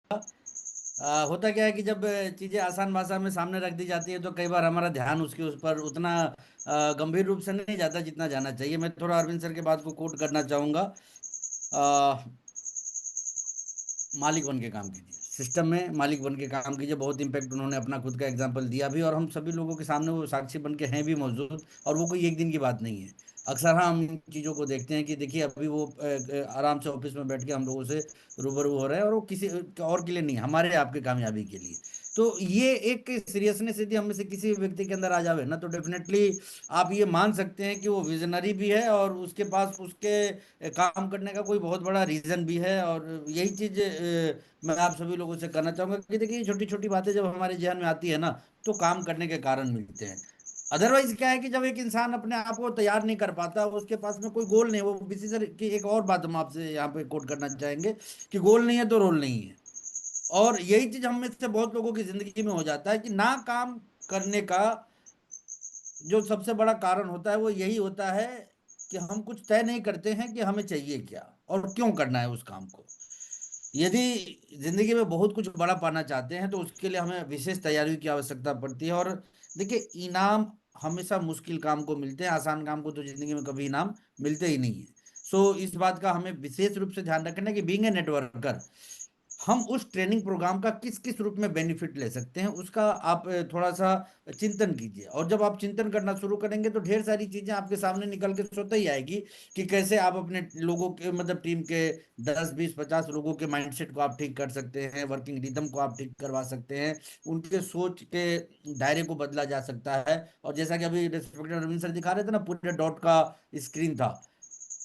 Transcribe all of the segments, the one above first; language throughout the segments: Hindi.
होता क्या है कि जब चीजें आसान भाषा में सामने रख दी जाती है तो कई बार हमारा ध्यान उसके उस पर उतना गंभीर रूप से नहीं जाता जितना जाना चाहिए। मैं थोड़ा अरविंद सर के बात को कोट करना चाहूंगा। मालिक बन के काम कीजिए, सिस्टम में मालिक बन के काम कीजिए। बहुत इम्पैक्ट उन्होंने अपना खुद का एग्जाम्पल दिया भी, और हम सभी लोगों के सामने वो साक्षी बन के हैं भी मौजूद। और वो कोई एक दिन की बात नहीं है। अक्सर हम इन चीज़ों को देखते हैं कि देखिए अभी वो आराम से ऑफिस में बैठ के हम लोगों से रूबरू हो रहे हैं, और वो किसी और के लिए नहीं, हमारे आपके कामयाबी के लिए। तो ये एक सीरियसनेस यदि हम में से किसी व्यक्ति के अंदर आ जावे ना, तो डेफिनेटली आप ये मान सकते हैं कि वो विजनरी भी है, और उसके पास उसके काम करने का कोई बहुत बड़ा रीजन भी है। और यही चीज मैं आप सभी लोगों से करना चाहूंगा कि देखिए छोटी छोटी बातें जब हमारे जहन में आती है ना, तो काम करने के कारण मिलते हैं। अदरवाइज क्या है कि जब एक इंसान अपने आप को तैयार नहीं कर पाता, उसके पास में कोई गोल नहीं, वो किसी तरह की एक और बात हम आपसे यहाँ पे कोट करना चाहेंगे कि गोल नहीं है तो रोल नहीं है। और यही चीज हम में से बहुत लोगों की जिंदगी में हो जाता है कि ना काम करने का जो सबसे बड़ा कारण होता है वो यही होता है कि हम कुछ तय नहीं करते हैं कि हमें चाहिए क्या और क्यों करना है उस काम को। यदि जिंदगी में बहुत कुछ बड़ा पाना चाहते हैं तो उसके लिए हमें विशेष तैयारी की आवश्यकता पड़ती है। और देखिए इनाम हमेशा मुश्किल काम को मिलते हैं, आसान काम को तो जिंदगी में कभी इनाम मिलते ही नहीं है। सो इस बात का हमें विशेष रूप से ध्यान रखना है कि बीइंग ए नेटवर्कर, हम उस ट्रेनिंग प्रोग्राम का किस किस रूप में बेनिफिट ले सकते हैं उसका आप थोड़ा सा चिंतन कीजिए। और जब आप चिंतन करना शुरू करेंगे तो ढेर सारी चीजें आपके सामने निकल के स्वतः ही आएगी कि कैसे आप अपने लोगों के मतलब टीम के 10 20 50 लोगों के माइंडसेट को आप ठीक कर सकते हैं, वर्किंग रिदम को आप ठीक करवा सकते हैं, उनके सोच के दायरे को बदला जा सकता है। और जैसा कि अभी रिस्पेक्टेड अरविंद सर दिखा रहे थे ना, पूरे डॉट का स्क्रीन था,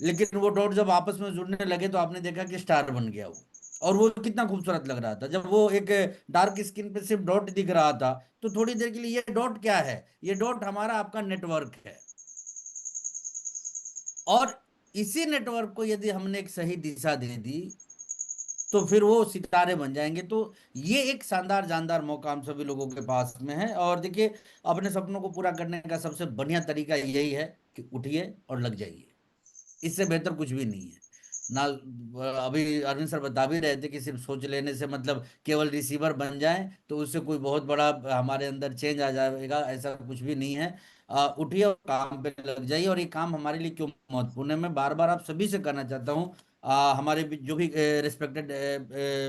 लेकिन वो डॉट जब आपस में जुड़ने लगे तो आपने देखा कि स्टार बन गया वो। और वो कितना खूबसूरत लग रहा था जब वो एक डार्क स्किन पे सिर्फ डॉट दिख रहा था। तो थोड़ी देर के लिए ये डॉट क्या है, ये डॉट हमारा आपका नेटवर्क है। और इसी नेटवर्क को यदि हमने एक सही दिशा दे दी तो फिर वो सितारे बन जाएंगे। तो ये एक शानदार जानदार मौका हम सभी लोगों के पास में है। और देखिए अपने सपनों को पूरा करने का सबसे बढ़िया तरीका यही है कि उठिए और लग जाइए। इससे बेहतर कुछ भी नहीं है ना। अभी अरविंद सर बता भी रहे थे कि सिर्फ सोच लेने से मतलब केवल रिसीवर बन जाए तो उससे कोई बहुत बड़ा हमारे अंदर चेंज आ जाएगा, ऐसा कुछ भी नहीं है। उठिए और काम पे लग जाइए। और ये काम हमारे लिए क्यों महत्वपूर्ण है, मैं बार बार आप सभी से कहना चाहता हूँ, हमारे जो भी रिस्पेक्टेड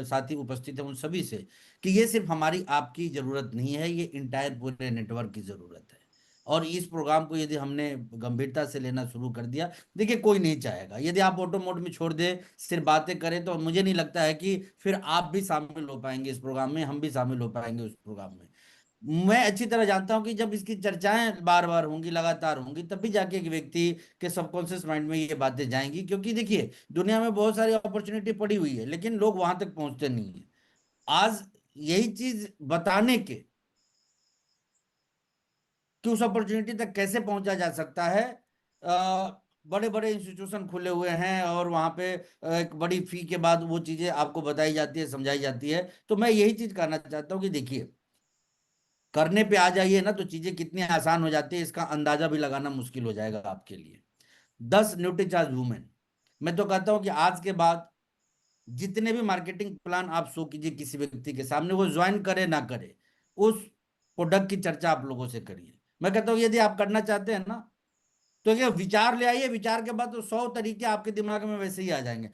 साथी उपस्थित हैं उन सभी से, कि ये सिर्फ हमारी आपकी जरूरत नहीं है, ये इंटायर पूरे नेटवर्क की जरूरत है। और इस प्रोग्राम को यदि हमने गंभीरता से लेना शुरू कर दिया, देखिए कोई नहीं चाहेगा यदि आप ऑटो मोड में छोड़ दे, सिर्फ बातें करें, तो मुझे नहीं लगता है कि फिर आप भी शामिल हो पाएंगे इस प्रोग्राम में, हम भी शामिल हो पाएंगे उस प्रोग्राम में। मैं अच्छी तरह जानता हूं कि जब इसकी चर्चाएं बार बार होंगी, लगातार होंगी, तब भी जाके एक व्यक्ति के सबकॉन्शियस माइंड में ये बातें जाएंगी। क्योंकि देखिए दुनिया में बहुत सारी अपॉर्चुनिटी पड़ी हुई है लेकिन लोग वहां तक पहुंचते नहीं है। आज यही चीज बताने के कि उस अपॉर्चुनिटी तक कैसे पहुंचा जा सकता है, बड़े बड़े इंस्टीट्यूशन खुले हुए हैं और वहां पे एक बड़ी फी के बाद वो चीजें आपको बताई जाती है, समझाई जाती है। तो मैं यही चीज कहना चाहता हूँ कि देखिए करने पे आ जाइए ना तो चीजें कितनी आसान हो जाती है, इसका अंदाजा भी लगाना मुश्किल हो जाएगा आपके लिए। 10 न्यूट्री चार्ज वुमेन, मैं तो कहता हूँ कि आज के बाद जितने भी मार्केटिंग प्लान आप शो कीजिए किसी व्यक्ति के सामने, वो ज्वाइन करे ना करे, उस प्रोडक्ट की चर्चा आप लोगों से करिए। मैं कहता हूँ यदि आप करना चाहते हैं ना, तो ये विचार ले आइए, विचार के बाद तो 100 तरीके आपके दिमाग में वैसे ही आ जाएंगे।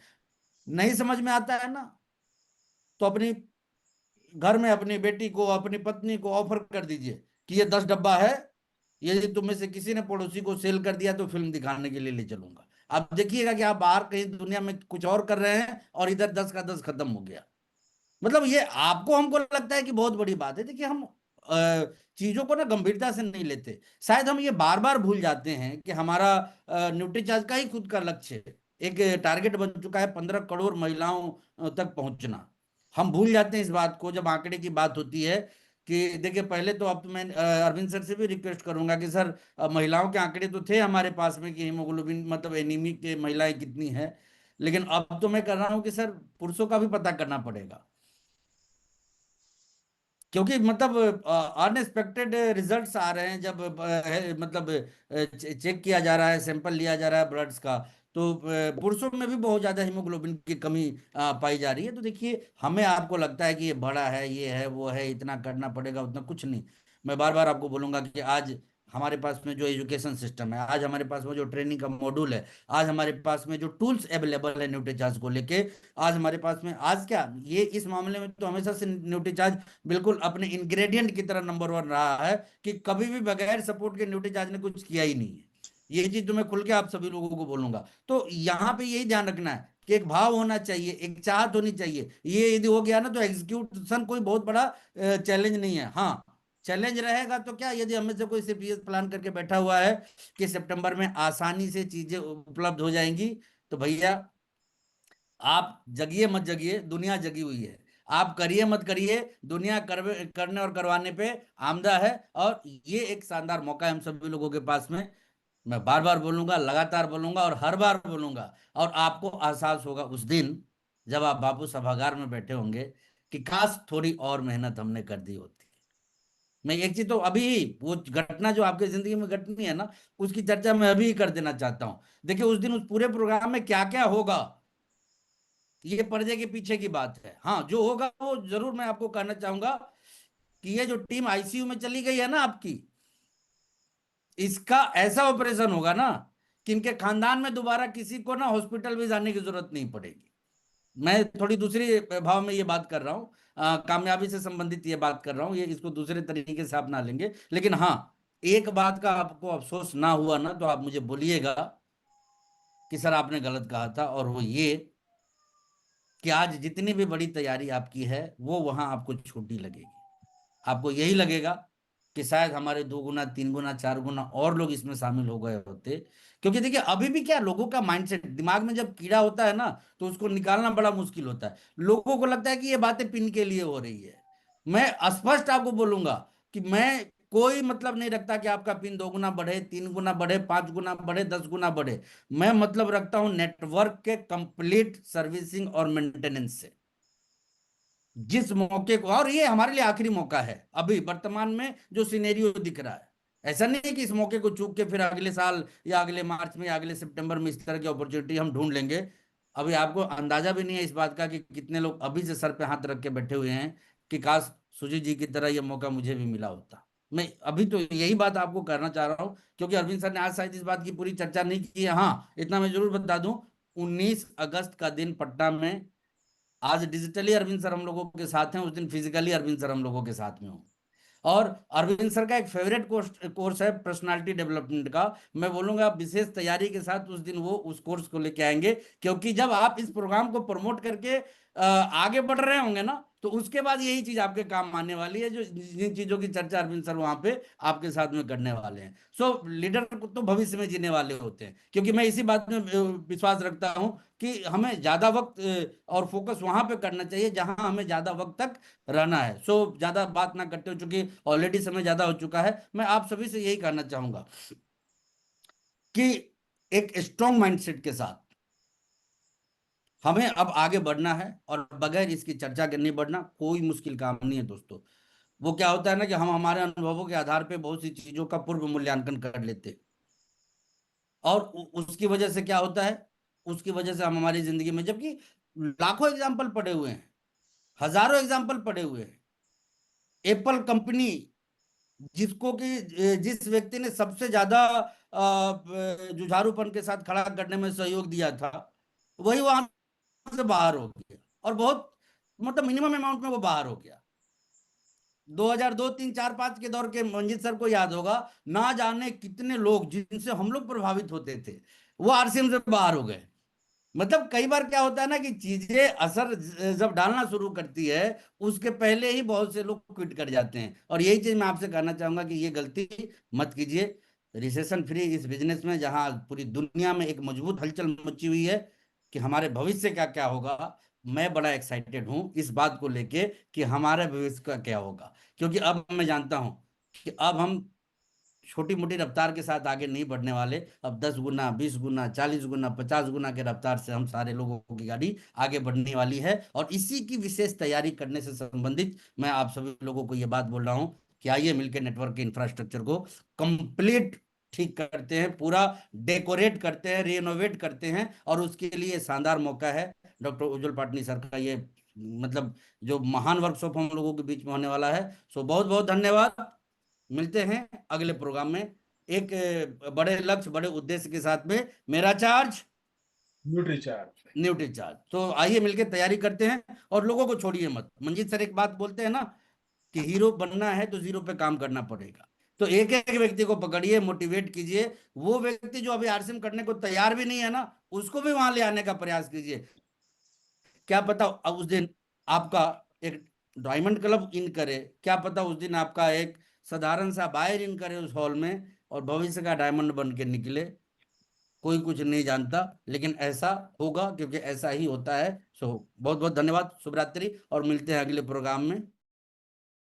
नहीं समझ में आता है ना, तो अपनी घर में अपनी बेटी को अपनी पत्नी को ऑफर कर दीजिए कि ये 10 डब्बा है, यदि तुम में से किसी ने पड़ोसी को सेल कर दिया तो फिल्म दिखाने के लिए ले चलूंगा। आप देखिएगा कि आप बाहर कहीं दुनिया में कुछ और कर रहे हैं और इधर 10 का 10 खत्म हो गया। मतलब ये आपको हमको लगता है कि बहुत बड़ी बात है। देखिए हम चीजों को ना गंभीरता से नहीं लेते। शायद हम ये बार बार भूल जाते हैं कि हमारा न्यूट्रीचार्ज का ही खुद का लक्ष्य है, एक टारगेट बन चुका है 15 करोड़ महिलाओं तक पहुंचना। हम भूल जाते हैं इस बात को जब आंकड़े की बात होती है। कि देखिए पहले तो, अब तो मैं अरविंद सर से भी रिक्वेस्ट करूंगा कि सर महिलाओं के आंकड़े तो थे हमारे पास में कि हीमोग्लोबिन मतलब एनीमिक के महिलाएं कितनी है, लेकिन अब तो मैं कर रहा हूँ कि सर पुरुषों का भी पता करना पड़ेगा। क्योंकि मतलब अनएक्सपेक्टेड रिजल्ट्स आ रहे हैं जब मतलब चेक किया जा रहा है, सैंपल लिया जा रहा है ब्लड्स का। तो पुरुषों में भी बहुत ज्यादा हीमोग्लोबिन की कमी पाई जा रही है। तो देखिए, हमें आपको लगता है कि ये बड़ा है, ये है, वो है, इतना करना पड़ेगा, उतना कुछ नहीं। मैं बार बार आपको बोलूंगा कि आज हमारे पास में जो एजुकेशन सिस्टम है, आज हमारे पास में जो ट्रेनिंग का मॉड्यूल है, आज हमारे पास में जो टूल्स अवेलेबल है न्यूट्रीचार्ज को लेके, आज हमारे पास में, आज क्या, ये इस मामले में तो हमेशा से न्यूट्रीचार्ज बिल्कुल अपने इंग्रेडिएंट की तरह नंबर वन रहा है, कि कभी भी बगैर सपोर्ट के न्यूट्रीचार्ज ने कुछ किया ही नहीं है। ये चीज तो मैं खुल के आप सभी लोगों को बोलूंगा। तो यहाँ पे यही ध्यान रखना है कि एक भाव होना चाहिए, एक चाहत होनी चाहिए। ये यदि हो गया ना, तो एग्जीक्यूशन कोई बहुत बड़ा चैलेंज नहीं है। हाँ, चैलेंज रहेगा तो क्या, यदि हमें से कोई सीपीएस प्लान करके बैठा हुआ है कि सितंबर में आसानी से चीजें उपलब्ध हो जाएंगी, तो भैया आप जगिए मत जगिए, दुनिया जगी हुई है। आप करिए मत करिए, दुनिया करने और करवाने पे आमदा है। और ये एक शानदार मौका है हम सभी लोगों के पास में। मैं बार बार बोलूंगा, लगातार बोलूंगा और हर बार बोलूंगा। और आपको एहसास होगा उस दिन, जब आप बापू सभागार में बैठे होंगे, कि काश थोड़ी और मेहनत हमने कर दी होती। मैं एक चीज तो अभी, वो घटना जो आपकी जिंदगी में घटनी है ना, उसकी चर्चा मैं अभी ही कर देना चाहता हूं। देखिए, उस दिन उस पूरे प्रोग्राम में क्या क्या होगा, ये पर्दे के पीछे की बात है। हाँ, जो होगा वो जरूर मैं आपको कहना चाहूंगा, कि ये जो टीम आईसीयू में चली गई है ना आपकी, इसका ऐसा ऑपरेशन होगा ना, कि इनके खानदान में दोबारा किसी को ना हॉस्पिटल भी जाने की जरूरत नहीं पड़ेगी। मैं थोड़ी दूसरी भाव में ये बात कर रहा हूँ, कामयाबी से संबंधित ये बात कर रहा हूँ, ये इसको दूसरे तरीके से आप ना लेंगे। लेकिन हाँ, एक बात का आपको अफसोस ना हुआ ना, तो आप मुझे बोलिएगा कि सर आपने गलत कहा था। और वो ये, कि आज जितनी भी बड़ी तैयारी आपकी है, वो वहां आपको छोटी लगेगी। आपको यही लगेगा कि शायद हमारे 2 गुना, 3 गुना, 4 गुना और लोग इसमें शामिल हो गए होते। क्योंकि देखिए, अभी भी क्या, लोगों का माइंडसेट, दिमाग में जब कीड़ा होता है ना, तो उसको निकालना बड़ा मुश्किल होता है। लोगों को लगता है कि ये बातें पिन के लिए हो रही है। मैं स्पष्ट आपको बोलूंगा कि मैं कोई मतलब नहीं रखता कि आपका पिन 2 गुना बढ़े, 3 गुना बढ़े, 5 गुना बढ़े, 10 गुना बढ़े। मैं मतलब रखता हूं नेटवर्क के कंप्लीट सर्विसिंग और मेंटेनेंस से। जिस मौके को, और ये हमारे लिए आखिरी मौका है अभी वर्तमान में जो सिनेरियो दिख रहा है। ऐसा नहीं है कि इस मौके को चूक के फिर अगले साल या अगले मार्च में या अगले सितंबर में इस तरह की अपॉर्चुनिटी हम ढूंढ लेंगे। अभी आपको अंदाजा भी नहीं है इस बात का कि कितने लोग अभी से सर पे हाथ रख के बैठे हुए हैं, कि काश सुजीत जी की तरह ये मौका मुझे भी मिला होता। मैं अभी तो यही बात आपको करना चाह रहा हूँ, क्योंकि अरविंद सर ने आज शायद इस बात की पूरी चर्चा नहीं की है। हाँ, इतना मैं जरूर बता दूं, 19 अगस्त का दिन पटना में, आज डिजिटली अरविंद सर हम लोगों के साथ हैं, उस दिन फिजिकली अरविंद सर हम लोगों के साथ में हो। और अरविंद सर का एक फेवरेट कोर्स कोर्स है पर्सनालिटी डेवलपमेंट का। मैं बोलूंगा आप विशेष तैयारी के साथ उस दिन वो उस कोर्स को लेके आएंगे। क्योंकि जब आप इस प्रोग्राम को प्रमोट करके आगे बढ़ रहे होंगे ना, तो उसके बाद यही चीज आपके काम आने वाली है, जो जिन चीजों की चर्चा अरविंद सर वहां पे आपके साथ में करने वाले हैं। सो लीडर को तो भविष्य में जीने वाले होते हैं, क्योंकि मैं इसी बात में विश्वास रखता हूं कि हमें ज्यादा वक्त और फोकस वहां पे करना चाहिए जहां हमें ज्यादा वक्त तक रहना है। सो ज्यादा बात ना करते हो, चूंकि ऑलरेडी समय ज्यादा हो चुका है, मैं आप सभी से यही कहना चाहूंगा कि एक स्ट्रांग माइंडसेट के साथ हमें अब आगे बढ़ना है, और बगैर इसकी चर्चा के नहीं बढ़ना कोई मुश्किल काम नहीं है दोस्तों। वो क्या होता है ना, कि हम हमारे अनुभवों के आधार पे बहुत सी चीजों का पूर्व मूल्यांकन कर लेते हैं। और उसकी वजह से क्या होता है, उसकी वजह से हम हमारी जिंदगी में, जबकि लाखों एग्जाम्पल पड़े हुए हैं, हजारों एग्जाम्पल पड़े हुए हैं। एप्पल कंपनी, जिसको कि जिस व्यक्ति ने सबसे ज्यादा जुझारूपन के साथ खड़ा करने में सहयोग दिया था, वही वहां से बाहर हो गया। और बहुत, मतलब मिनिमम अमाउंट में वो बाहर हो गया। 2002, 3, 4, 5 के दौर के मंजीत सर को याद होगा, ना जाने कितने लोग जिनसे हम लोग प्रभावित होते थे, वो आरसीएम से बाहर हो गए। मतलब कई बार क्या होता है ना, कि चीजें असर जब डालना शुरू करती है, उसके पहले ही बहुत से लोग क्विट कर जाते हैं। और यही चीज मैं आपसे कहना चाहूंगा कि ये गलती मत कीजिए। रिसेशन फ्री इस बिजनेस में, जहां पूरी दुनिया में एक मजबूत हलचल मची हुई है कि हमारे भविष्य से क्या क्या होगा, मैं बड़ा एक्साइटेड हूं इस बात को लेके कि हमारे भविष्य का क्या होगा। क्योंकि अब मैं जानता हूं कि अब हम छोटी मोटी रफ्तार के साथ आगे नहीं बढ़ने वाले। अब 10 गुना, 20 गुना, 40 गुना, 50 गुना के रफ्तार से हम सारे लोगों की गाड़ी आगे बढ़ने वाली है। और इसी की विशेष तैयारी करने से संबंधित मैं आप सभी लोगों को ये बात बोल रहा हूँ कि आइए मिलकर नेटवर्क के इंफ्रास्ट्रक्चर को कंप्लीट ठीक करते हैं, पूरा डेकोरेट करते हैं, रिनोवेट करते हैं, और उसके लिए शानदार मौका है डॉक्टर उज्जवल पाटनी सर का ये, मतलब जो महान वर्कशॉप हम लोगों के बीच में होने वाला है। सो बहुत बहुत धन्यवाद। मिलते हैं अगले प्रोग्राम में एक बड़े लक्ष्य, बड़े उद्देश्य के साथ में। मेरा charge nutri charge. Nutri charge. तो आइए मिलकर तैयारी करते हैं, और लोगों को छोड़िए मत। मंजीत सर एक बात बोलते हैं ना कि हीरो बनना है तो जीरो पे काम करना पड़ेगा। तो एक एक व्यक्ति को पकड़िए, मोटिवेट कीजिए। वो व्यक्ति जो अभी आरसीएम करने को तैयार भी नहीं है ना, उसको भी वहां ले आने का प्रयास कीजिए। क्या पता उस दिन आपका एक डायमंड क्लब इन करे, क्या पता उस दिन आपका एक साधारण सा बायर इन करे उस हॉल में, और भविष्य का डायमंड बन के निकले। कोई कुछ नहीं जानता, लेकिन ऐसा होगा क्योंकि ऐसा ही होता है। सो बहुत बहुत धन्यवाद, शुभ रात्रि, और मिलते हैं अगले प्रोग्राम में।